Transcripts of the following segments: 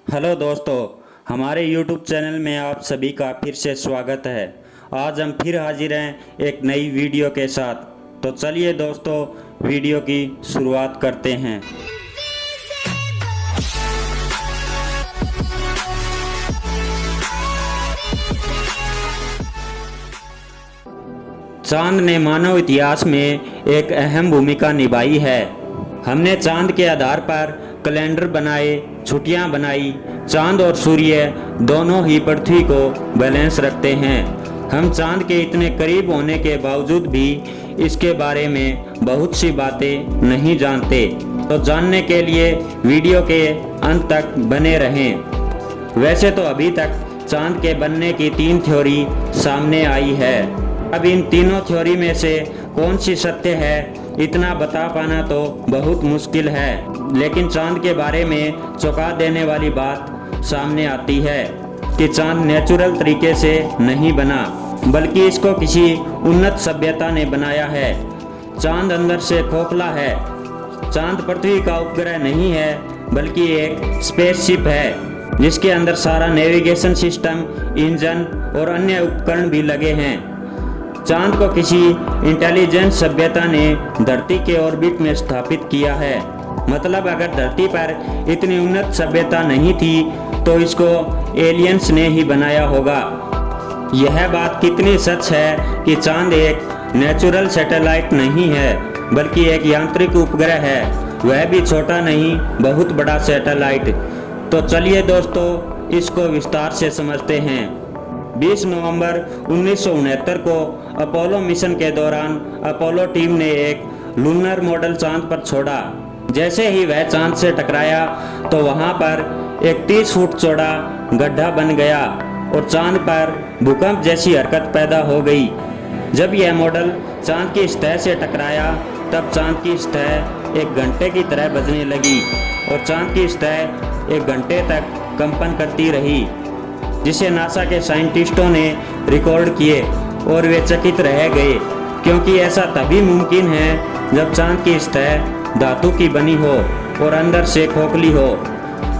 Hello दोस्तों, हमारे YouTube channel में आप सभी का फिर से स्वागत है। आज हम फिर हाजिर हैं एक नई वीडियो के साथ। तो चलिए दोस्तों, वीडियो की शुरुआत करते हैं। चांद ने मानव इतिहास में एक अहम भूमिका निभाई है। हमने चांद के आधार पर कैलेंडर बनाए, छुट्टियां बनाई। चांद और सूर्य दोनों ही पृथ्वी को बैलेंस रखते हैं। हम चांद के इतने करीब होने के बावजूद भी इसके बारे में बहुत सी बातें नहीं जानते। तो जानने के लिए वीडियो के अंत तक बने रहें। वैसे तो अभी तक चांद के बनने की 3 थ्योरी सामने आई है। अब इन तीनों थ्योरी में से कौन सी सत्य है, इतना बता पाना तो बहुत मुश्किल है। लेकिन चांद के बारे में चौंका देने वाली बात सामने आती है कि चांद नेचुरल तरीके से नहीं बना, बल्कि इसको किसी उन्नत सभ्यता ने बनाया है। चांद अंदर से खोखला है। चांद पृथ्वी का उपग्रह नहीं है, बल्कि एक स्पेसशिप है जिसके अंदर सारा नेविगेशन सिस्टम, इंजन और अन्य उपकरण भी लगे हैं। चांद को किसी इंटेलिजेंट सभ्यता ने धरती के ऑर्बिट में स्थापित किया है। मतलब अगर धरती पर इतनी उन्नत सभ्यता नहीं थी तो इसको एलियंस ने ही बनाया होगा। यह बात कितनी सच है कि चांद एक नेचुरल सैटेलाइट नहीं है, बल्कि एक यांत्रिक उपग्रह है, वह भी छोटा नहीं, बहुत बड़ा सैटेलाइट। तो चलिए दोस्तों, इसको विस्तार से समझते हैं। 20 नवंबर 1969 को अपोलो मिशन के दौरान अपोलो टीम ने एक लूनर मॉडल चांद पर छोड़ा। जैसे ही वह चांद से टकराया तो वहां पर एक 30 फुट चौड़ा गड्ढा बन गया और चांद पर भूकंप जैसी हरकत पैदा हो गई। जब यह मॉडल चांद की सतह से टकराया तब चांद की सतह एक घंटे की तरह बजने लगी और चांद की सतह 1 घंटे तक कंपन करती रही, जिसे नासा के साइंटिस्टों ने रिकॉर्ड किए और वे चकित रह गए, क्योंकि ऐसा तभी मुमकिन है जब चांद की सतह धातु की बनी हो और अंदर से खोखली हो।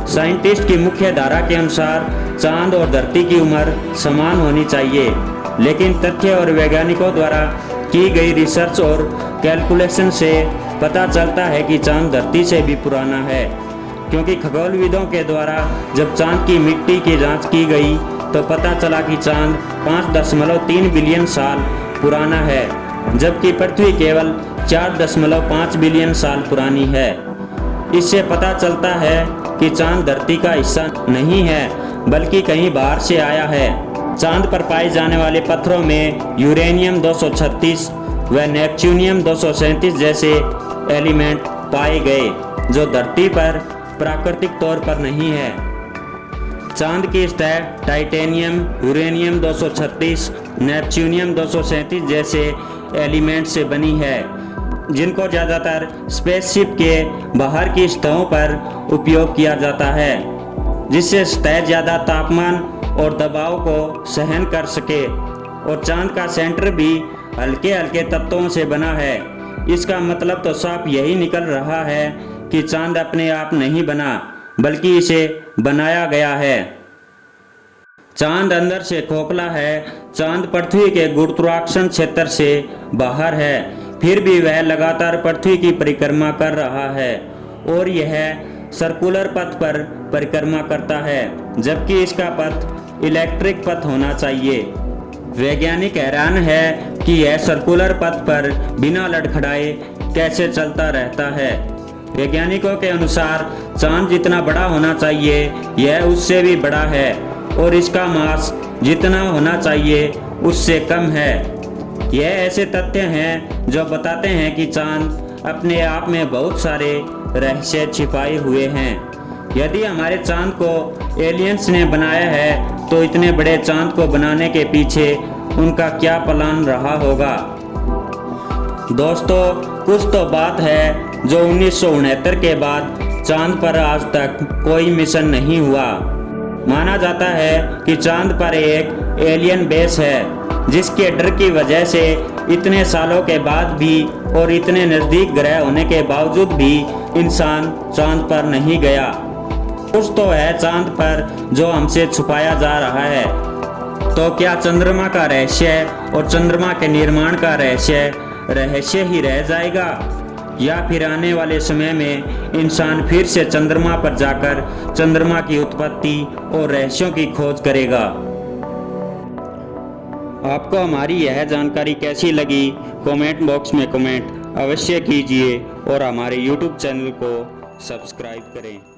साइंटिस्ट की मुख्य धारा के अनुसार चांद और धरती की उम्र समान होनी चाहिए, लेकिन तथ्य और वैज्ञानिकों द्वारा की गई रिसर्च और कैलकुलेशन से पता चलता है कि चांद धरती से भी पुराना है। क्योंकि खगोलविदों के द्वारा जब चांद की मिट्टी की जांच की गई तो पता चला कि चांद 5.3 बिलियन साल पुराना है, जबकि पृथ्वी केवल 4.5 बिलियन साल पुरानी है। इससे पता चलता है कि चांद धरती का हिस्सा नहीं है, बल्कि कहीं बाहर से आया है। चांद पर पाए जाने वाले पत्थरों में यूरेनियम 236 व नेपच्यूनियम 237 जैसे एलिमेंट पाए गए, जो धरती पर प्राकृतिक तौर पर नहीं है। चांद की सतह टाइटेनियम, यूरेनियम 236, नेपच्यूनियम 237 जैसे एलिमेंट से बनी है, जिनको ज़्यादातर स्पेसशिप के बाहर की सतहों पर उपयोग किया जाता है, जिससे सतह ज़्यादा तापमान और दबाव को सहन कर सके। और चांद का सेंटर भी हल्के हल्के तत्वों से बना है। इसका मतलब तो साफ यही निकल रहा है कि चांद अपने आप नहीं बना, बल्कि इसे बनाया गया है। चांद अंदर से खोखला है। चांद पृथ्वी के गुरुत्वाकर्षण क्षेत्र से बाहर है, फिर भी वह लगातार पृथ्वी की परिक्रमा कर रहा है और यह सर्कुलर पथ पर परिक्रमा करता है, जबकि इसका पथ इलेक्ट्रिक पथ होना चाहिए। वैज्ञानिक हैरान है कि यह सर्कुलर पथ पर बिना लड़खड़ाए कैसे चलता रहता है। वैज्ञानिकों के अनुसार चांद जितना बड़ा होना चाहिए यह उससे भी बड़ा है और इसका मास जितना होना चाहिए उससे कम है। यह ऐसे तथ्य हैं जो बताते हैं कि चांद अपने आप में बहुत सारे रहस्य छिपाए हुए हैं। यदि हमारे चांद को एलियंस ने बनाया है तो इतने बड़े चांद को बनाने के पीछे उनका क्या प्लान रहा होगा। दोस्तों, कुछ तो बात है जो 1969 के बाद चांद पर आज तक कोई मिशन नहीं हुआ। माना जाता है कि चांद पर एक एलियन बेस है, जिसके डर की वजह से इतने सालों के बाद भी और इतने नज़दीक ग्रह होने के बावजूद भी इंसान चांद पर नहीं गया। कुछ तो है चांद पर जो हमसे छुपाया जा रहा है। तो क्या चंद्रमा का रहस्य और चंद्रमा के निर्माण का रहस्य ही रह जाएगा, या फिर आने वाले समय में इंसान फिर से चंद्रमा पर जाकर चंद्रमा की उत्पत्ति और रहस्यों की खोज करेगा। आपको हमारी यह जानकारी कैसी लगी, कमेंट बॉक्स में कमेंट अवश्य कीजिए और हमारे YouTube चैनल को सब्सक्राइब करें।